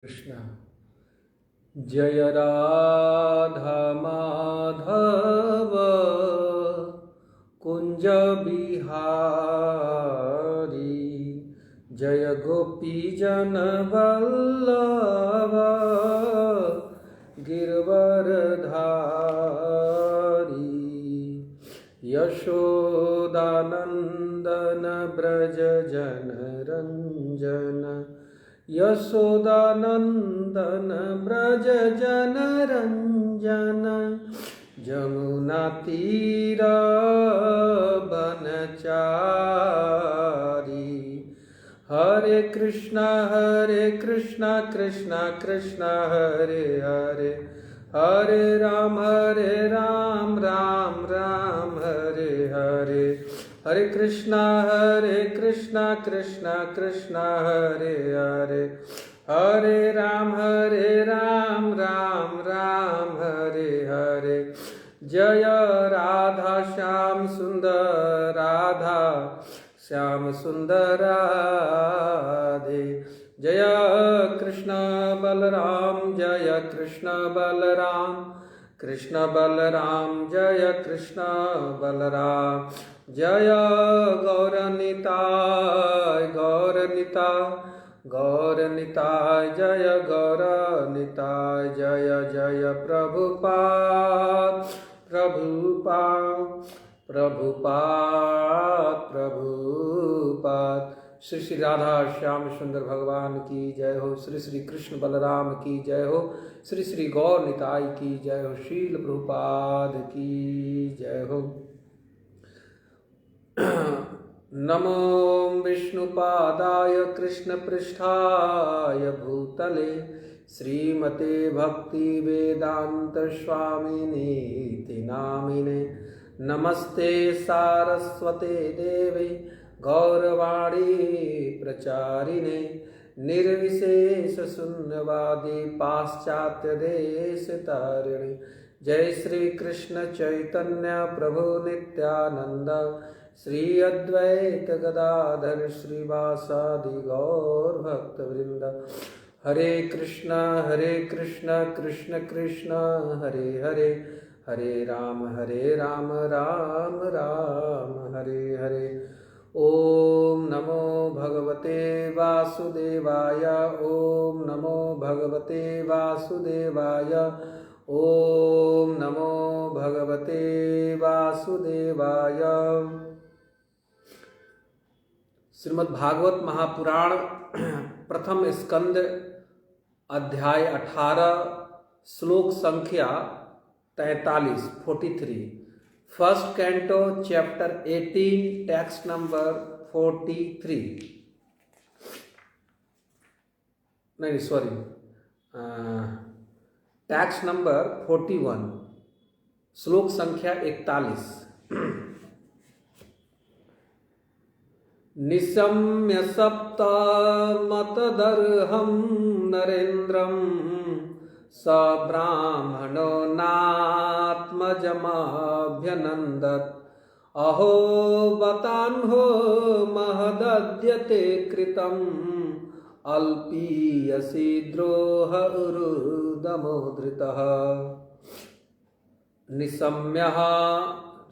कृष्ण। जय राधा माधव कुंज बिहारी, जय गोपी जन वल्लभ गिरवरधारी। यशोदानंदन ब्रज जन रंजन, यशोदानंदन ब्रज जन रंजन। जमुना तीर बनचारी, हरे कृष्णा कृष्णा कृष्णा हरे हरे, हरे राम राम राम हरे हरे। हरे कृष्णा कृष्णा कृष्णा हरे हरे, हरे राम राम हरे हरे। जय राधा श्याम सुंदर राधा श्याम सुंदर राधे। जय कृष्ण बलराम जय कृष्ण बलराम, कृष्ण बलराम जय कृष्ण बलराम। जय गौरनिताय गौरनिताय गौरनिताय, जय गौरनिताय। जय जय प्रभुपाद प्रभुपाद प्रभुपाद प्रभुपाद। श्री श्री राधा श्याम सुंदर भगवान की जय हो, श्री श्री कृष्ण बलराम की जय हो, श्री श्री गौर निताई की जय हो, शील प्रभुपाद की जय हो। नमो विष्णुपादाय कृष्णपृष्ठाय भूतले, श्रीमते भक्ति वेदांत स्वामिनीति नामिने। नमस्ते सारस्वते देवे गौरवाणी प्रचारिणे, निर्विशेष शून्यवादी पाश्चात्य देश तारिणे। जय श्री कृष्ण चैतन्य प्रभु नित्यानंद, श्री अद्वैत गदाधर श्रीवासादि गौर भक्तवृंद। हरे कृष्ण कृष्ण कृष्ण हरे हरे, हरे राम राम राम हरे हरे। ओम नमो भगवते वासुदेवाय, ओम नमो भगवते वासुदेवाय, ओम नमो भगवते वासुदेवाय। श्रीमद् भागवत महापुराण प्रथम स्कंद अध्याय 18 श्लोक संख्या 43 first canto chapter 18 text number 43 नहीं सॉरी टेक्स्ट नंबर 41 श्लोक संख्या 41। निशम्य सप्तमतदर्हं नरेन्द्रं, स ब्राह्मणो नात्मजमभ्यनन्दत्। अहो बतान्हो महदद्यते कृतम्, अल्पीयसि द्रोह उरुदमोदृतः। निशम्यः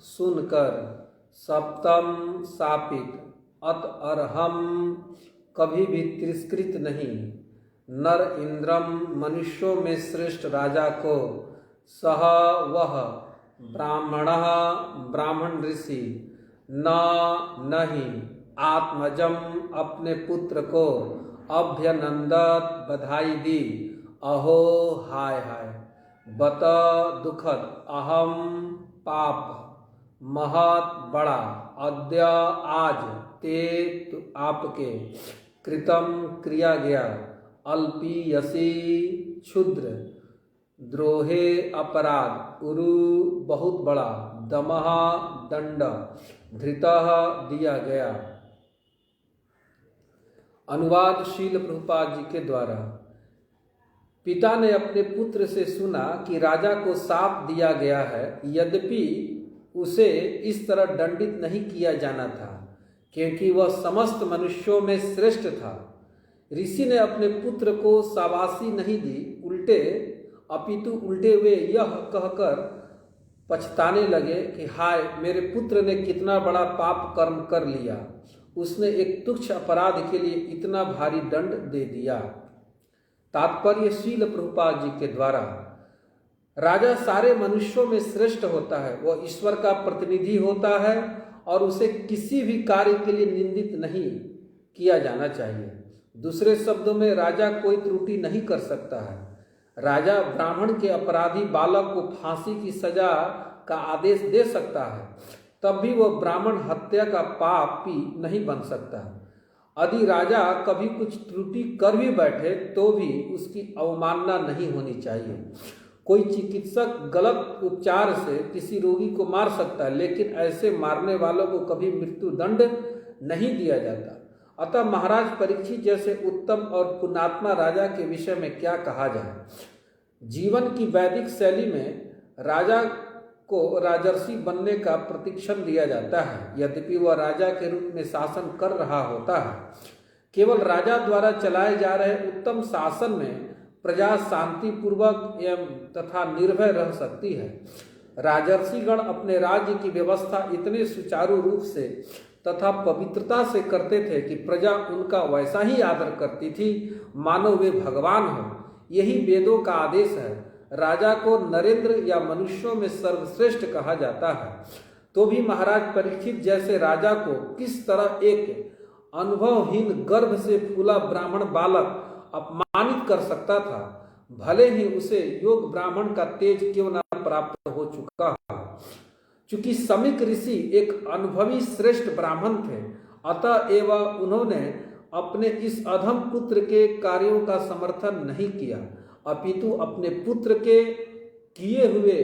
सुनकर, सप्तम सापित, अत अर्हम कभी भी तिरस्कृत नहीं, नर इंद्रम मनुष्यों में श्रेष्ठ राजा को, सह वह ब्राह्मण ऋषि, न नहीं आत्मजम अपने पुत्र को, अभ्यनंदत बधाई दी। अहो हाय हाय, बत दुखद, अहम पाप, महत बड़ा, अद्य आज, ते आपके, कृतम क्रिया गया, अल्पीयसी क्षुद्र, द्रोहे अपराध, उरु बहुत बड़ा, दमः दंड, धृतः दिया गया। अनुवाद शील प्रभुपाद जी के द्वारा। पिता ने अपने पुत्र से सुना कि राजा को शाप दिया गया है, यद्यपि उसे इस तरह दंडित नहीं किया जाना था, क्योंकि वह समस्त मनुष्यों में श्रेष्ठ था। ऋषि ने अपने पुत्र को शाबाशी नहीं दी, अपितु उल्टे वे यह कहकर पछताने लगे कि हाय, मेरे पुत्र ने कितना बड़ा पाप कर्म कर लिया, उसने एक तुच्छ अपराध के लिए इतना भारी दंड दे दिया। तात्पर्य श्रील प्रभुपाद जी के द्वारा, राजा सारे मनुष्यों में श्रेष्ठ होता है, वह ईश्वर का प्रतिनिधि होता है और उसे किसी भी कार्य के लिए निंदित नहीं किया जाना चाहिए। दूसरे शब्दों में, राजा कोई त्रुटि नहीं कर सकता है। राजा ब्राह्मण के अपराधी बालक को फांसी की सजा का आदेश दे सकता है, तब भी वह ब्राह्मण हत्या का पापी नहीं बन सकता। यदि राजा कभी कुछ त्रुटि कर भी बैठे तो भी उसकी अवमानना नहीं होनी चाहिए। कोई चिकित्सक गलत उपचार से किसी रोगी को मार सकता है, लेकिन ऐसे मारने वालों को कभी मृत्यु दंड नहीं दिया जाता। अतः महाराज परीक्षित जैसे उत्तम और पुण्यात्मा राजा के विषय में क्या कहा जाए। जीवन की वैदिक शैली में राजा को राजर्षि बनने का प्रतिक्षण दिया जाता है, यद्यपि वह राजा के रूप में शासन कर रहा होता है। केवल राजा द्वारा चलाए जा रहे उत्तम शासन में प्रजा शांतिपूर्वक एवं तथा निर्भय रह सकती है। राजर्षिगण अपने राज्य की व्यवस्था इतने सुचारू रूप से तथा पवित्रता से करते थे कि प्रजा उनका वैसा ही आदर करती थी मानो वे भगवान हो। यही वेदों का आदेश है। राजा को नरेंद्र या मनुष्यों में सर्वश्रेष्ठ कहा जाता है। तो भी महाराज परीक्षित जैसे राजा को किस तरह एक अनुभवहीन गर्भ से फूला ब्राह्मण बालक अपमानित कर सकता था, भले ही उसे योग ब्राह्मण का तेज क्यों न प्राप्त हो चुका। चूंकि समीक ऋषि एक अनुभवी श्रेष्ठ ब्राह्मण थे, अतः एवं उन्होंने अपने इस अधम पुत्र के कार्यों का समर्थन नहीं किया, अपितु अपने पुत्र के किए हुए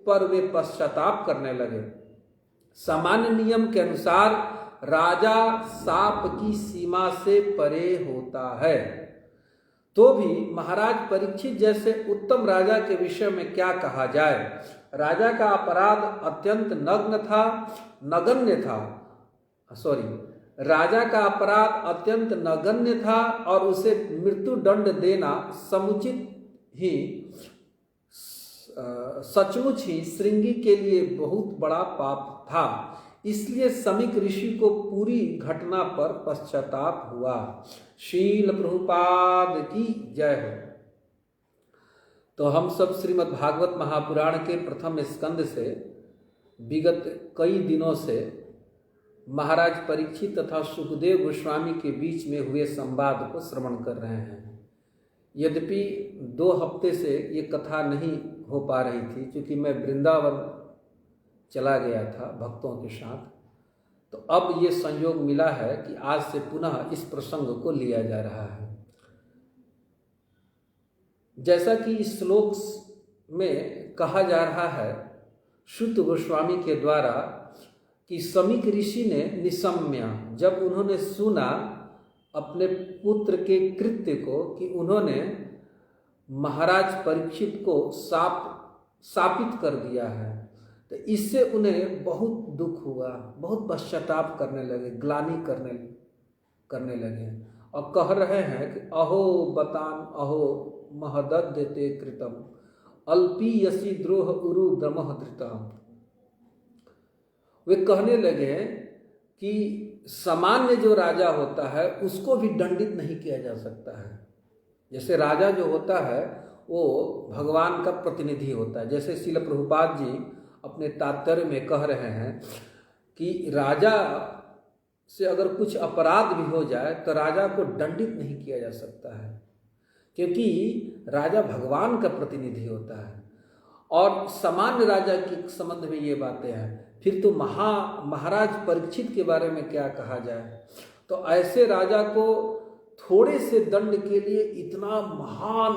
पर वे पश्चाताप करने लगे। सामान्य नियम के अनुसार राजा शाप की सीमा से परे होता है। तो भी महाराज परीक्षित जैसे उत्तम राजा के विषय में क्या कहा जाए। राजा का अपराध अत्यंत राजा का अपराध अत्यंत नगण्य था और उसे मृत्यु दंड देना सचमुच ही श्रृंगी के लिए बहुत बड़ा पाप था। इसलिए समीक ऋषि को पूरी घटना पर पश्चाताप हुआ। शील प्रभुपाद की जय हो। तो हम सब श्रीमद् भागवत महापुराण के प्रथम स्कंद से विगत कई दिनों से महाराज परीक्षित तथा सुखदेव गोस्वामी के बीच में हुए संवाद को श्रवण कर रहे हैं। यद्यपि 2 हफ्ते से ये कथा नहीं हो पा रही थी, क्योंकि मैं वृंदावन चला गया था भक्तों के साथ, तो अब ये संयोग मिला है कि आज से पुनः इस प्रसंग को लिया जा रहा है। जैसा कि इस श्लोक में कहा जा रहा है शुद्ध गोस्वामी के द्वारा कि समीक ऋषि ने निशम्य, जब उन्होंने सुना अपने पुत्र के कृत्य को कि उन्होंने महाराज परीक्षित को शापित कर दिया है, तो इससे उन्हें बहुत दुख हुआ, बहुत पश्चाताप करने लगे, ग्लानि करने लगे और कह रहे हैं कि अहो बतान अहो महदद्य ते कृतम अल्पी यसी द्रोह उरु दमह धृतम। वे कहने लगे कि सामान्य जो राजा होता है उसको भी दंडित नहीं किया जा सकता है। जैसे राजा जो होता है वो भगवान का प्रतिनिधि होता है। जैसे श्रील प्रभुपाद जी अपने तात्पर्य में कह रहे हैं कि राजा से अगर कुछ अपराध भी हो जाए तो राजा को दंडित नहीं किया जा सकता है, क्योंकि राजा भगवान का प्रतिनिधि होता है। और सामान्य राजा के संबंध में ये बातें हैं। फिर तो महाराज परीक्षित के बारे में क्या कहा जाए। तो ऐसे राजा को थोड़े से दंड के लिए इतना महान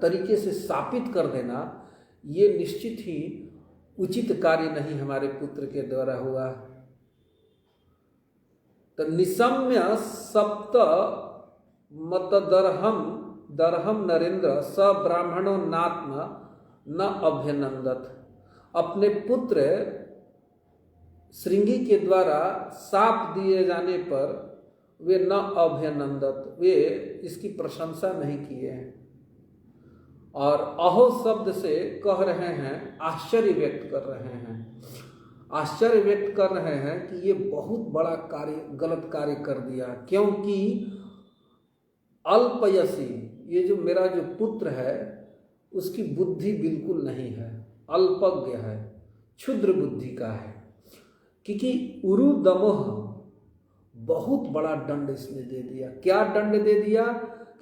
तरीके से शापित कर देना, ये निश्चित ही उचित कार्य नहीं हमारे पुत्र के द्वारा हुआ। तो निशम्य सप्त मतदर्हम नरेंद्र स ब्राह्मणो नात्म न अभ्यनंदत। अपने पुत्र श्रृंगी के द्वारा शाप दिए जाने पर वे न अभ्यनंदत, वे इसकी प्रशंसा नहीं किए हैं। और अहो शब्द से कह रहे हैं, आश्चर्य व्यक्त कर रहे हैं, आश्चर्य व्यक्त कर रहे हैं कि ये बहुत बड़ा कार्य, गलत कार्य कर दिया, क्योंकि अल्पयसी, ये जो मेरा जो पुत्र है उसकी बुद्धि बिल्कुल नहीं है, अल्पज्ञ है, क्षुद्र बुद्धि का है। क्योंकि उरुदमोह, बहुत बड़ा दंड इसने दे दिया। क्या दंड दे दिया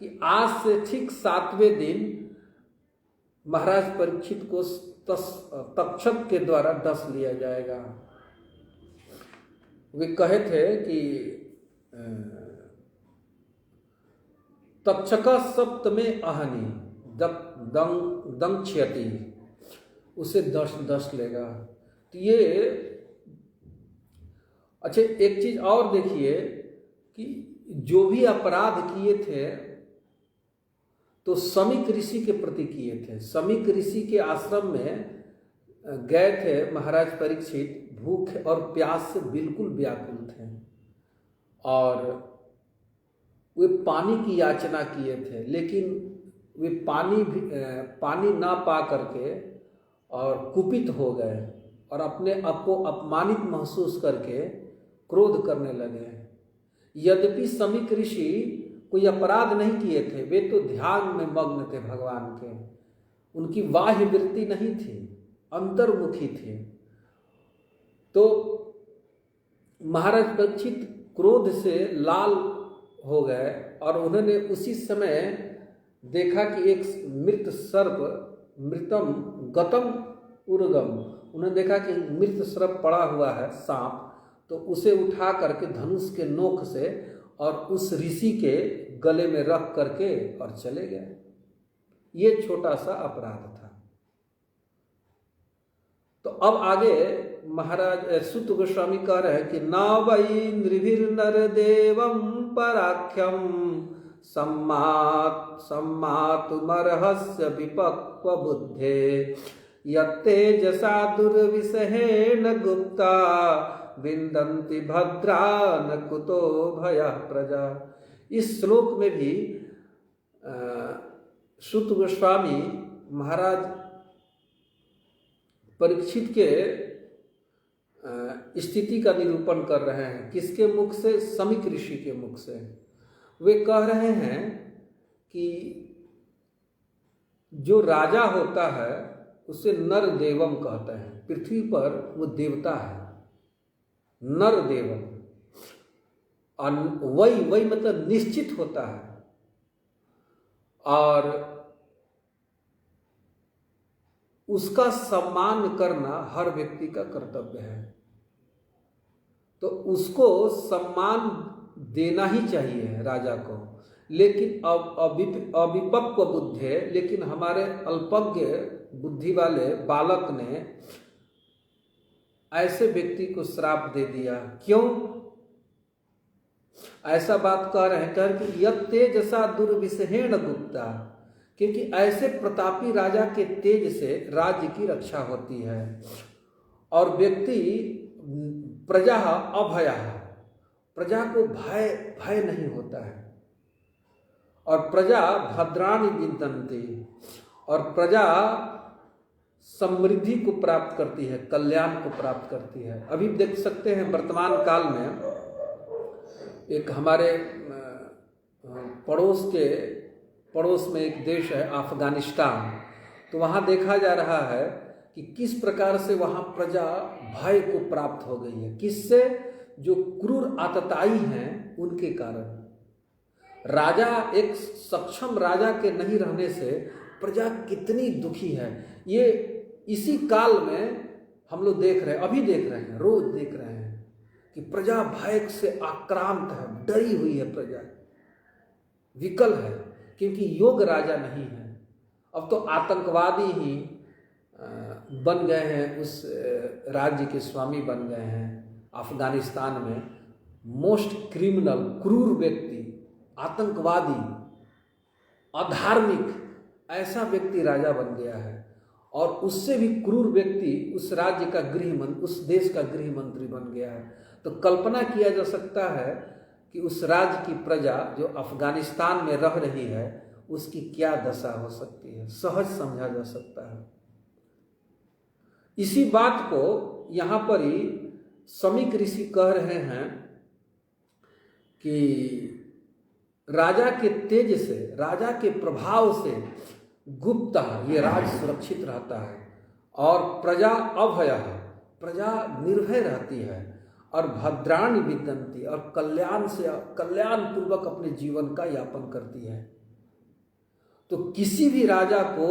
कि आज से ठीक 7वें दिन महाराज परीक्षित को तक्षक के द्वारा डस लिया जाएगा। वे कहे थे कि तक्षका सप्तमे अहनी दंक्षयति, उसे दस लेगा। तो ये अच्छा, एक चीज और देखिए कि जो भी अपराध किए थे तो समीक ऋषि के प्रति किए थे। समीक ऋषि के आश्रम में गए थे महाराज परीक्षित, भूख और प्यास से बिल्कुल व्याकुल थे, और वे पानी की याचना किए थे, लेकिन वे पानी ना पा करके और कुपित हो गए और अपने आप को अपमानित महसूस करके क्रोध करने लगे। यद्यपि समीक ऋषि कोई अपराध नहीं किए थे, वे तो ध्यान में मग्न थे भगवान के, उनकी बाह्य वृत्ति नहीं थी, अंतर्मुखी थे। तो महाराज परीक्षित क्रोध से लाल हो गए और उन्होंने उसी समय देखा कि एक मृत सर्प, मृतम गतम उर्गम, उन्होंने देखा कि मृत सर्प पड़ा हुआ है, सांप, तो उसे उठा करके धनुष के नोक से और उस ऋषि के गले में रख करके और चले गए। ये छोटा सा अपराध था। तो अब आगे महाराज सुत गोस्वामी कह रहे हैं कि न वै नृभिर्नर देवं पराख्यम सम्मातुमर्हस्य विपक्व बुद्धे यत्तेजसा दुर्विषहेण गुप्ता विन्दन्ति भद्रा न कुतो भयः प्रजा। इस श्लोक में भी सुत गोस्वामी महाराज परीक्षित के स्थिति का निरूपण कर रहे हैं। किसके मुख से? समीक ऋषि के मुख से। वे कह रहे हैं कि जो राजा होता है उसे नर देवम कहते हैं, पृथ्वी पर वो देवता है, नर देवम। और वही मतलब निश्चित होता है, और उसका सम्मान करना हर व्यक्ति का कर्तव्य है। तो उसको सम्मान देना ही चाहिए राजा को। लेकिन अविपक्व बुद्धि है, लेकिन हमारे अल्पज्ञ बुद्धि वाले बालक ने ऐसे व्यक्ति को श्राप दे दिया। क्यों ऐसा बात कह रहे हैं? कह कि यत् तेजसा दुर्विषहेण गुप्ता, क्योंकि ऐसे प्रतापी राजा के तेज से राज्य की रक्षा होती है, और व्यक्ति प्रजा अभया, प्रजा को भय नहीं होता है, और प्रजा भद्राणि विन्दन्ति, और प्रजा समृद्धि को प्राप्त करती है, कल्याण को प्राप्त करती है। अभी देख सकते हैं वर्तमान काल में एक हमारे पड़ोस में एक देश है अफगानिस्तान, तो वहाँ देखा जा रहा है कि किस प्रकार से वहाँ प्रजा भय को प्राप्त हो गई है। किससे? जो क्रूर आतताई हैं उनके कारण। राजा, एक सक्षम राजा के नहीं रहने से प्रजा कितनी दुखी है, ये इसी काल में हम लोग देख रहे हैं, अभी देख रहे हैं, रोज देख रहे हैं कि प्रजा भय से आक्रांत है, डरी हुई है, प्रजा विकल है, क्योंकि योग राजा नहीं है। अब तो आतंकवादी ही बन गए हैं, उस राज्य के स्वामी बन गए हैं। अफगानिस्तान में मोस्ट क्रिमिनल, क्रूर व्यक्ति, आतंकवादी, अधार्मिक, ऐसा व्यक्ति राजा बन गया है, और उससे भी क्रूर व्यक्ति उस राज्य का उस देश का गृह मंत्री बन गया है। तो कल्पना किया जा सकता है कि उस राज्य की प्रजा जो अफगानिस्तान में रह रही है उसकी क्या दशा हो सकती है, सहज समझा जा सकता है। इसी बात को यहाँ पर ही समीक ऋषि कह रहे हैं कि राजा के तेज से, राजा के प्रभाव से गुप्ता ये राज सुरक्षित रहता है और प्रजा अभय है, प्रजा निर्भय रहती है और भद्राणि विदन्ति और कल्याण पूर्वक अपने जीवन का यापन करती है। तो किसी भी राजा को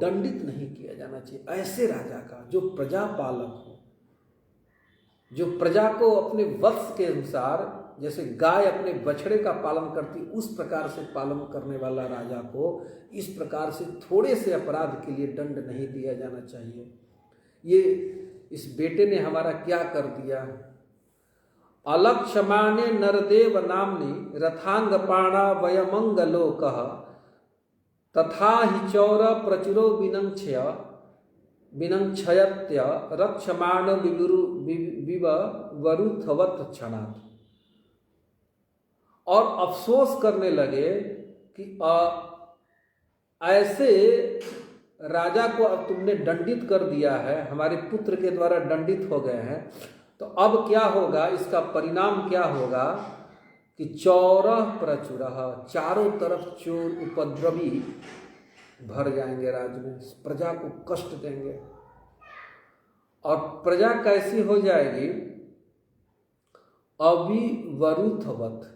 दंडित नहीं किया जाना चाहिए, ऐसे राजा का जो प्रजा पालक हो, जो प्रजा को अपने वत्स के अनुसार, जैसे गाय अपने बछड़े का पालन करती उस प्रकार से पालन करने वाला राजा को इस प्रकार से थोड़े से अपराध के लिए दंड नहीं दिया जाना चाहिए। ये इस बेटे ने हमारा क्या कर दिया। अलक्षमाने नरदेव नामनी रथांगपाणा वयमंगलो कह तथा हि चौर प्रचुरो विनक्षयत्य रक्षमाण विवरुथवत क्षणात्। और अफसोस करने लगे कि ऐसे राजा को अब तुमने दंडित कर दिया है, हमारे पुत्र के द्वारा दंडित हो गए हैं, तो अब क्या होगा, इसका परिणाम क्या होगा कि चौरह प्रचुरः, चारों तरफ चोर उपद्रवी भर जाएंगे राज्य में, प्रजा को कष्ट देंगे। और प्रजा कैसी हो जाएगी, अविवरुथवत,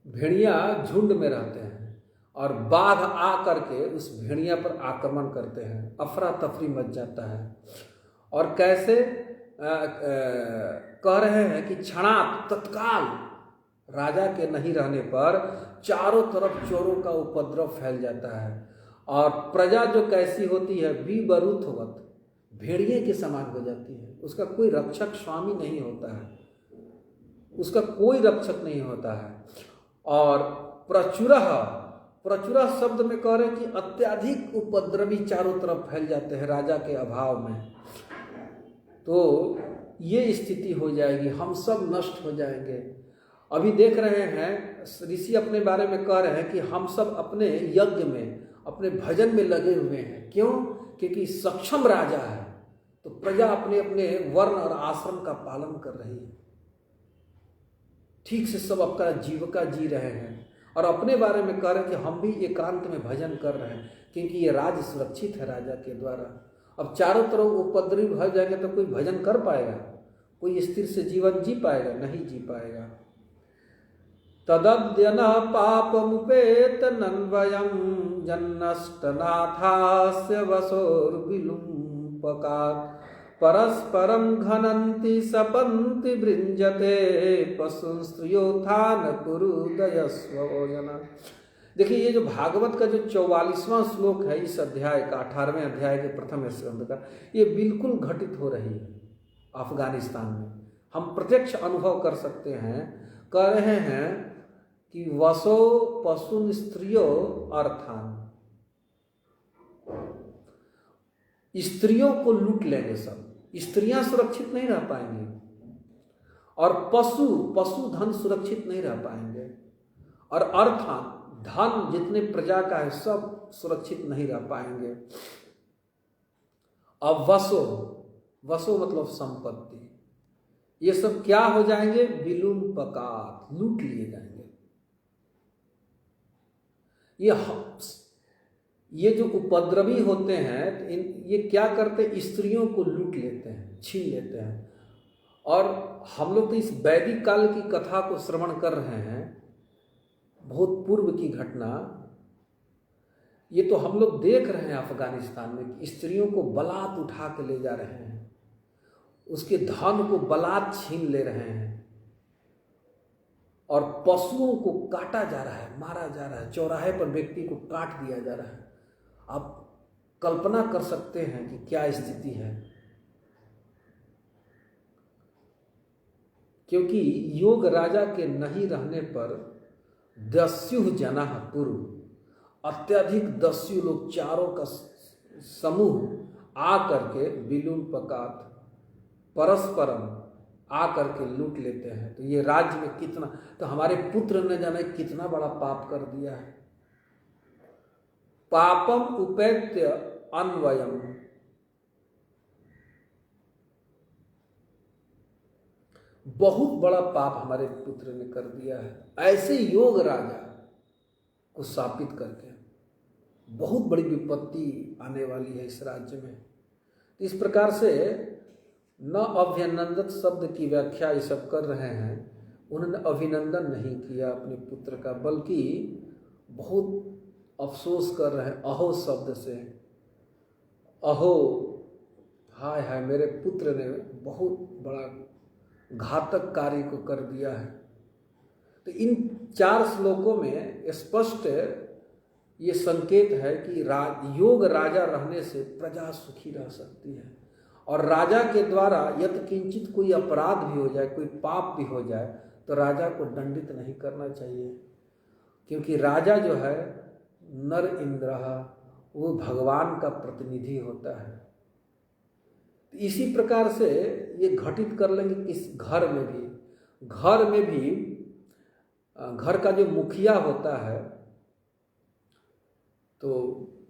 भेड़िया झुंड में रहते हैं और बाघ आ करके उस भेड़िया पर आक्रमण करते हैं, अफरा तफरी मच जाता है। और कैसे कह रहे हैं कि क्षणात, तत्काल राजा के नहीं रहने पर चारों तरफ चोरों का उपद्रव फैल जाता है और प्रजा जो कैसी होती है, विवरुथवत, भेड़िए के समान हो जाती है। उसका कोई रक्षक स्वामी नहीं होता है, उसका कोई रक्षक नहीं होता है। और प्रचुरः शब्द में कह रहे हैं कि अत्यधिक उपद्रवी चारों तरफ फैल जाते हैं राजा के अभाव में। तो ये स्थिति हो जाएगी, हम सब नष्ट हो जाएंगे। अभी देख रहे हैं ऋषि अपने बारे में कह रहे हैं कि हम सब अपने यज्ञ में, अपने भजन में लगे हुए हैं। क्यों? क्योंकि सक्षम राजा है, तो प्रजा अपने अपने वर्ण और आश्रम का पालन कर रही है, ठीक से सब अपना जीविका जी रहे हैं और अपने बारे में कह रहे हैं कि हम भी एकांत में भजन कर रहे हैं, क्योंकि ये राज्य सुरक्षित है राजा के द्वारा। अब चारों तरफ उपद्रवी भर जाएंगे तो कोई भजन कर पाएगा, कोई स्थिर से जीवन जी पाएगा? नहीं जी पाएगा। तदद्य न पापमुपेत नन्वयं जन्नष्टनाथास्य वसोर्विलुम्पकात् परस्परं घनन्ति सपन्ति भृंजते पशुस्त्रियोत्थान कुरुदयस्वोजना। देखिए, ये जो भागवत का जो 44वां श्लोक है इस अध्याय का, 18वें अध्याय के प्रथम स्कंद का, ये बिल्कुल घटित हो रही है अफगानिस्तान में। हम प्रत्यक्ष अनुभव कर सकते हैं। कह रहे हैं कि वसो पशुन स्त्रियो अर्थान, स्त्रियों को लूट लेंगे सब, स्त्रियां सुरक्षित नहीं रह पाएंगी और पशुधन सुरक्षित नहीं रह पाएंगे और अर्थान, धन जितने प्रजा का है सब सुरक्षित नहीं रह पाएंगे। अब वसो मतलब संपत्ति, ये सब क्या हो जाएंगे? विलुम्पकात, लूट लिए जाएंगे। ये जो उपद्रवी होते हैं ये क्या करते हैं? स्त्रियों को लूट लेते हैं, छीन लेते हैं। और हम लोग तो इस वैदिक काल की कथा को श्रवण कर रहे हैं, बहुत पूर्व की घटना। ये तो हम लोग देख रहे हैं अफगानिस्तान में कि स्त्रियों को बलात् उठा के ले जा रहे हैं, उसके धन को बलात् छीन ले रहे हैं और पशुओं को काटा जा रहा है, मारा जा रहा है, चौराहे पर व्यक्ति को काट दिया जा रहा है। आप कल्पना कर सकते हैं कि क्या स्थिति है। क्योंकि योग राजा के नहीं रहने पर दस्यु जना पूर्व, अत्यधिक दस्यु लोग, चारों का समूह आ करके विलुम्पकात परस्परम आ करके लूट लेते हैं। तो ये राज्य में कितना, तो हमारे पुत्र ने जाने कितना बड़ा पाप कर दिया है। पापम उपेत्य अन्वयम, बहुत बड़ा पाप हमारे पुत्र ने कर दिया है। ऐसे योग राजा को शापित करके बहुत बड़ी विपत्ति आने वाली है इस राज्य में। इस प्रकार से न अभिनंदित शब्द की व्याख्या ये सब कर रहे हैं। उन्होंने अभिनंदन नहीं किया अपने पुत्र का, बल्कि बहुत अफसोस कर रहे हैं अहो शब्द से। अहो, हाय हाय, मेरे पुत्र ने बहुत बड़ा घातक कार्य को कर दिया है। तो इन 4 श्लोकों में स्पष्ट ये संकेत है कि योग राजा रहने से प्रजा सुखी रह सकती है। और राजा के द्वारा यदि किंचित कोई अपराध भी हो जाए, कोई पाप भी हो जाए, तो राजा को दंडित नहीं करना चाहिए, क्योंकि राजा जो है नर इंद्र, वो भगवान का प्रतिनिधि होता है। तो इसी प्रकार से ये घटित कर लेंगे किस घर में भी घर का जो मुखिया होता है, तो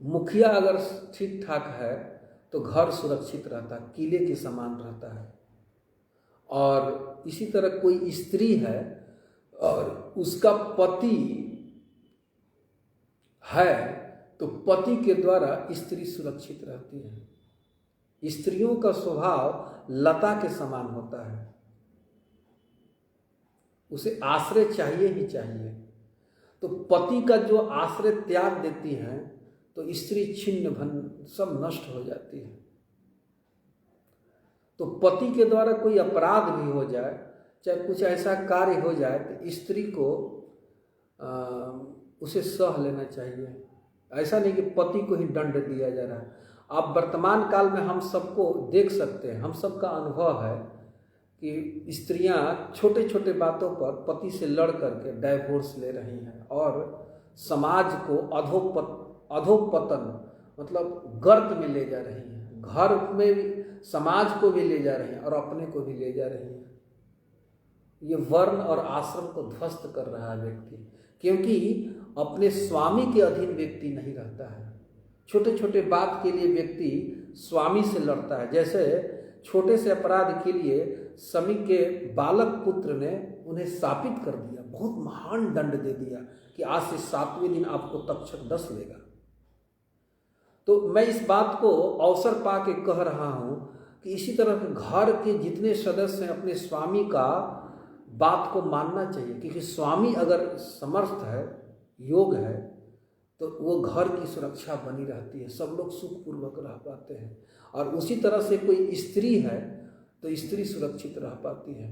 मुखिया अगर ठीक ठाक है तो घर सुरक्षित रहता है, किले के समान रहता है। और इसी तरह कोई स्त्री है और उसका पति है, तो पति के द्वारा स्त्री सुरक्षित रहती है। स्त्रियों का स्वभाव लता के समान होता है, उसे आश्रय चाहिए ही चाहिए। तो पति का जो आश्रय त्याग देती हैं तो स्त्री छिन्न भन्न सब नष्ट हो जाती है। तो पति के द्वारा कोई अपराध भी हो जाए, चाहे कुछ ऐसा कार्य हो जाए, तो स्त्री को उसे सह लेना चाहिए। ऐसा नहीं कि पति को ही दंड दिया जा रहा है। आप वर्तमान काल में हम सबको देख सकते हैं, हम सबका अनुभव है कि स्त्रियां छोटे छोटे बातों पर पति से लड़ करके डाइवोर्स ले रही हैं और समाज को अधोपतन मतलब गर्त में ले जा रही हैं। घर में भी समाज को भी ले जा रही हैं और अपने को भी ले जा रही हैं। ये वर्ण और आश्रम को ध्वस्त कर रहा है व्यक्ति, क्योंकि अपने स्वामी के अधीन व्यक्ति नहीं रहता है। छोटे छोटे बात के लिए व्यक्ति स्वामी से लड़ता है। जैसे छोटे से अपराध के लिए समी के बालक पुत्र ने उन्हें शापित कर दिया, बहुत महान दंड दे दिया कि आज से 7वें दिन आपको तक्षक डस लेगा। तो मैं इस बात को अवसर पा के कह रहा हूं कि इसी तरह घर के जितने सदस्य हैं अपने स्वामी का बात को मानना चाहिए, क्योंकि स्वामी अगर समर्थ है, योग है, तो वो घर की सुरक्षा बनी रहती है, सब लोग सुखपूर्वक रह पाते हैं। और उसी तरह से कोई स्त्री है तो स्त्री सुरक्षित रह पाती है।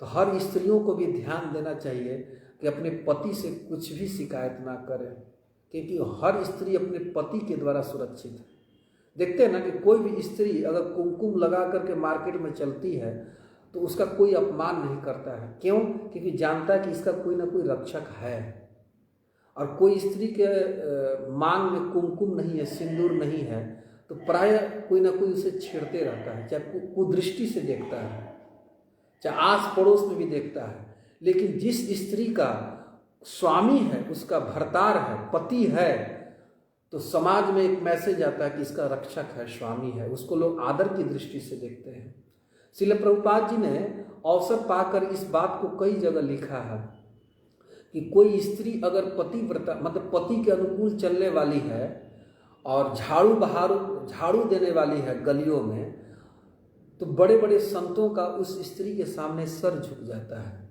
तो हर स्त्रियों को भी ध्यान देना चाहिए कि अपने पति से कुछ भी शिकायत ना करें, क्योंकि हर स्त्री अपने पति के द्वारा सुरक्षित है। देखते हैं ना कि कोई भी स्त्री अगर कुमकुम लगा करके मार्केट में चलती है तो उसका कोई अपमान नहीं करता है। क्यों? क्योंकि जानता है कि इसका कोई ना कोई रक्षक है। और कोई स्त्री के मांग में कुमकुम नहीं है, सिंदूर नहीं है, तो प्राय कोई ना कोई उसे छेड़ते रहता है, चाहे कुदृष्टि से देखता है, चाहे आस पड़ोस में भी देखता है। लेकिन जिस स्त्री का स्वामी है, उसका भरतार है, पति है, तो समाज में एक मैसेज आता है कि इसका रक्षक है, स्वामी है, उसको लोग आदर की दृष्टि से देखते हैं। श्रील प्रभुपाद जी ने अवसर पाकर इस बात को कई जगह लिखा है कि कोई स्त्री अगर पतिव्रता मतलब पति के अनुकूल चलने वाली है और झाड़ू देने वाली है गलियों में, तो बड़े बड़े संतों का उस स्त्री के सामने सर झुक जाता है।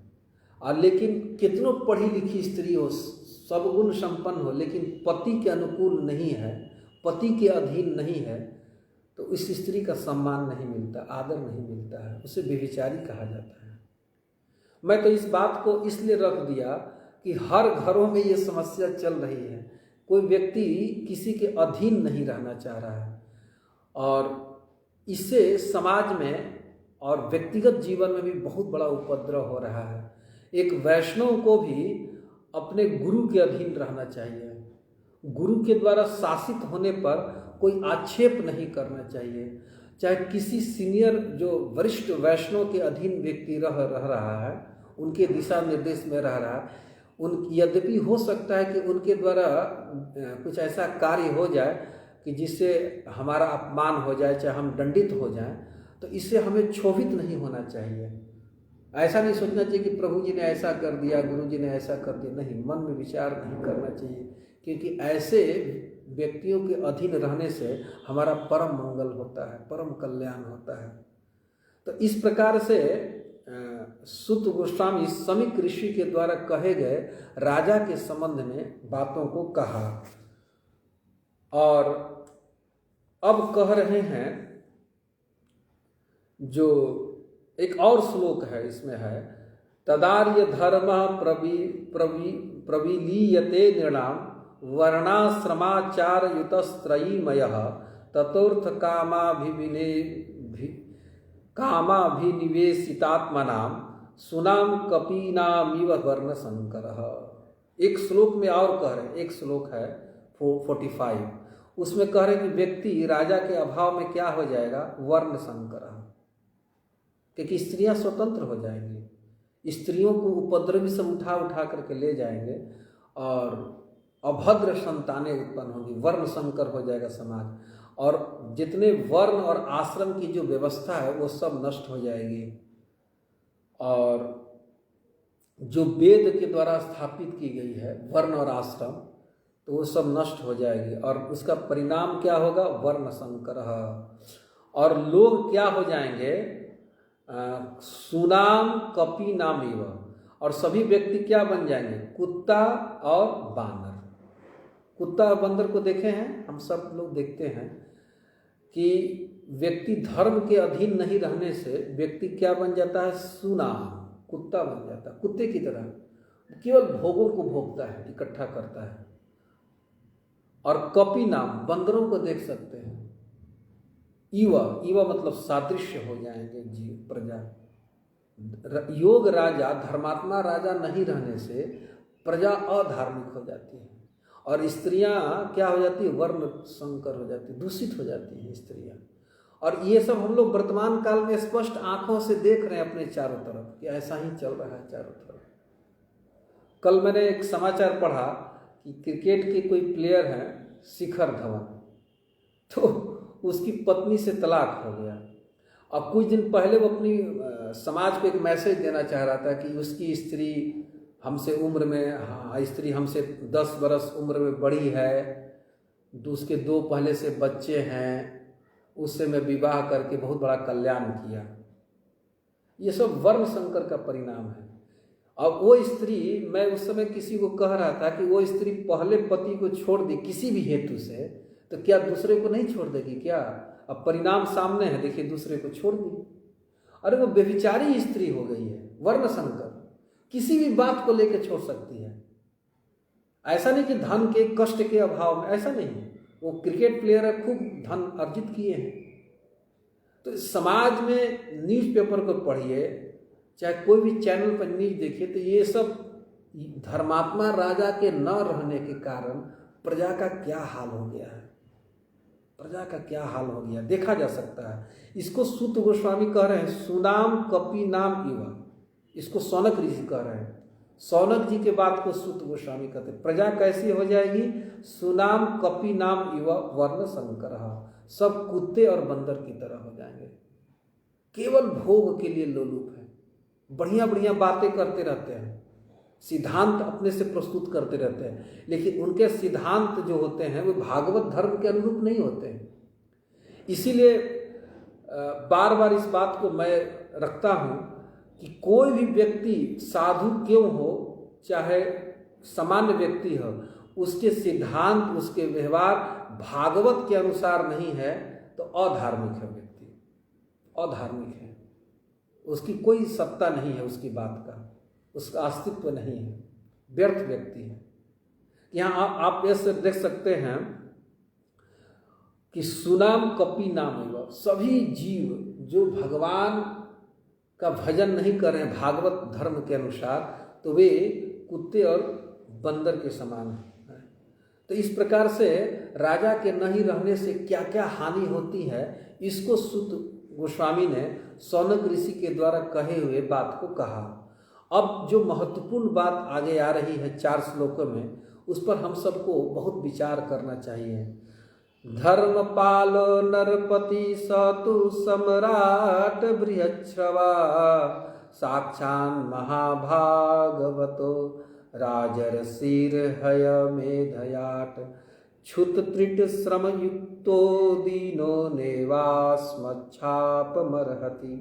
और लेकिन कितनों पढ़ी लिखी स्त्री हो, सब गुण संपन्न हो, लेकिन पति के अनुकूल नहीं है, पति के अधीन नहीं है, तो उस स्त्री का सम्मान नहीं मिलता, आदर नहीं मिलता है, उसे व्यभिचारी कहा जाता है। मैं तो इस बात को इसलिए रख दिया कि हर घरों में ये समस्या चल रही है। कोई व्यक्ति किसी के अधीन नहीं रहना चाह रहा है और इससे समाज में और व्यक्तिगत जीवन में भी बहुत बड़ा उपद्रव हो रहा है। एक वैष्णव को भी अपने गुरु के अधीन रहना चाहिए। गुरु के द्वारा शासित होने पर कोई आक्षेप नहीं करना चाहिए। चाहे किसी सीनियर जो वरिष्ठ वैष्णव के अधीन व्यक्ति रह रहा है, उनके दिशा निर्देश में रह रहा है, उन यद्यपि हो सकता है कि उनके द्वारा कुछ ऐसा कार्य हो जाए कि जिससे हमारा अपमान हो जाए, चाहे हम दंडित हो जाएं, तो इससे हमें क्षोभित नहीं होना चाहिए। ऐसा नहीं सोचना चाहिए कि प्रभु जी ने ऐसा कर दिया, गुरु जी ने ऐसा कर दिया। नहीं, मन में विचार नहीं करना चाहिए, क्योंकि ऐसे व्यक्तियों के अधीन रहने से हमारा परम मंगल होता है, परम कल्याण होता है। तो इस प्रकार से सुत गोस्वामी समीक ऋषि के द्वारा कहे गए राजा के संबंध में बातों को कहा। और अब कह रहे हैं, जो एक और श्लोक है इसमें है, तदार्य धर्म प्रविलीयते नृणाम वर्णाश्रमाचार युतस्त्रयीमयः ततोर्थ कामाभिनिवेशितात्मनाम सुनाम कपीनामिव वर्ण संकरः। एक श्लोक में और कह रहे हैं, एक श्लोक है 45, उसमें कह रहे हैं कि व्यक्ति राजा के अभाव में क्या हो जाएगा, वर्ण संकरः, क्योंकि स्त्रियां स्वतंत्र हो जाएंगी, स्त्रियों को उपद्रवी सब उठा करके ले जाएंगे और अभद्र संतानें उत्पन्न होंगी, वर्ण संकर हो जाएगा समाज, और जितने वर्ण और आश्रम की जो व्यवस्था है वो सब नष्ट हो जाएगी, और जो वेद के द्वारा स्थापित की गई है वर्ण और आश्रम, तो वो सब नष्ट हो जाएगी, और उसका परिणाम क्या होगा, वर्ण संकरः। और लोग क्या हो जाएंगे, सुनाम कपी नामिव, और सभी व्यक्ति क्या बन जाएंगे, कुत्ता और बानर। कुत्ता और बंदर को देखे हैं, हम सब लोग देखते हैं कि व्यक्ति धर्म के अधीन नहीं रहने से व्यक्ति क्या बन जाता है, सुनाम, कुत्ता बन जाता है, कुत्ते की तरह केवल भोगों को भोगता है, इकट्ठा करता है। और कपी नाम, बंदरों को देख सकते हैं, ईवा मतलब सादृश्य हो जाएंगे जीव प्रजा। योग राजा, धर्मात्मा राजा नहीं रहने से प्रजा अधार्मिक हो जाती है, और स्त्रियां क्या हो जाती है, वर्ण संकर हो जाती है, दूषित हो जाती हैं स्त्रियां। और ये सब हम लोग वर्तमान काल में स्पष्ट आंखों से देख रहे हैं अपने चारों तरफ कि ऐसा ही चल रहा है चारों तरफ। कल मैंने एक समाचार पढ़ा कि क्रिकेट के कोई प्लेयर हैं शिखर धवन, तो उसकी पत्नी से तलाक हो गया। अब कुछ दिन पहले वो अपनी समाज को एक मैसेज देना चाह रहा था कि उसकी स्त्री हमसे उम्र में, हाँ, स्त्री हमसे 10 बरस उम्र में बड़ी है, उसके 2 पहले से बच्चे हैं, उससे मैं विवाह करके बहुत बड़ा कल्याण किया। ये सब वर्ण संकर का परिणाम है। अब वो स्त्री, मैं उस समय किसी को कह रहा था कि वो स्त्री पहले पति को छोड़ दी किसी भी हेतु से, तो क्या दूसरे को नहीं छोड़ देगी क्या? अब परिणाम सामने है, देखिए दूसरे को छोड़ दी। अरे वो व्यभिचारी स्त्री हो गई है, वर्ण संकर, किसी भी बात को लेकर छोड़ सकती है। ऐसा नहीं कि धन के कष्ट के अभाव में, ऐसा नहीं है। वो क्रिकेट प्लेयर है, खूब धन अर्जित किए हैं। तो समाज में न्यूज़पेपर को पढ़िए, चाहे कोई भी चैनल पर न्यूज़ देखिए, तो ये सब धर्मात्मा राजा के न रहने के कारण प्रजा का क्या हाल हो गया है, प्रजा का क्या हाल हो गया देखा जा सकता है। इसको सूत गोस्वामी कह रहे हैं, सुनाम कपि नाम इवा। इसको सौनक ऋषि कह रहे हैं। सौनक जी के बाद को सूत गोस्वामी कहते हैं। प्रजा कैसी हो जाएगी, सुनाम कपि नाम इवा वर्ण संकरः, सब कुत्ते और बंदर की तरह हो जाएंगे, केवल भोग के लिए लोलुप है, बढ़िया बढ़िया बातें करते रहते हैं, सिद्धांत अपने से प्रस्तुत करते रहते हैं, लेकिन उनके सिद्धांत जो होते हैं वो भागवत धर्म के अनुरूप नहीं होते हैं। इसीलिए बार बार इस बात को मैं रखता हूँ कि कोई भी व्यक्ति साधु क्यों हो, चाहे सामान्य व्यक्ति हो, उसके सिद्धांत, उसके व्यवहार भागवत के अनुसार नहीं है तो अधार्मिक है व्यक्ति, अधार्मिक है, उसकी कोई सत्ता नहीं है, उसकी बात का उसका अस्तित्व नहीं है, व्यर्थ व्यक्ति है। यहाँ आप ऐसे देख सकते हैं कि सुनाम कपि नाम, सभी जीव जो भगवान का भजन नहीं कर रहे हैं भागवत धर्म के अनुसार, तो वे कुत्ते और बंदर के समान हैं। तो इस प्रकार से राजा के नहीं रहने से क्या क्या हानि होती है, इसको सूत गोस्वामी ने शौनक ऋषि के द्वारा कहे हुए बात को कहा। अब जो महत्वपूर्ण बात आगे आ रही है 4 श्लोकों में, उस पर हम सबको बहुत विचार करना चाहिए। धर्मपाल नरपति सतु सम्राट बृहच्छ्रवा साक्षान् महाभागवतो राजर्षिर हय मेधयाट क्षुत त्रिट श्रम युक्तो दीनो नेवास्मच्छाप मरहति।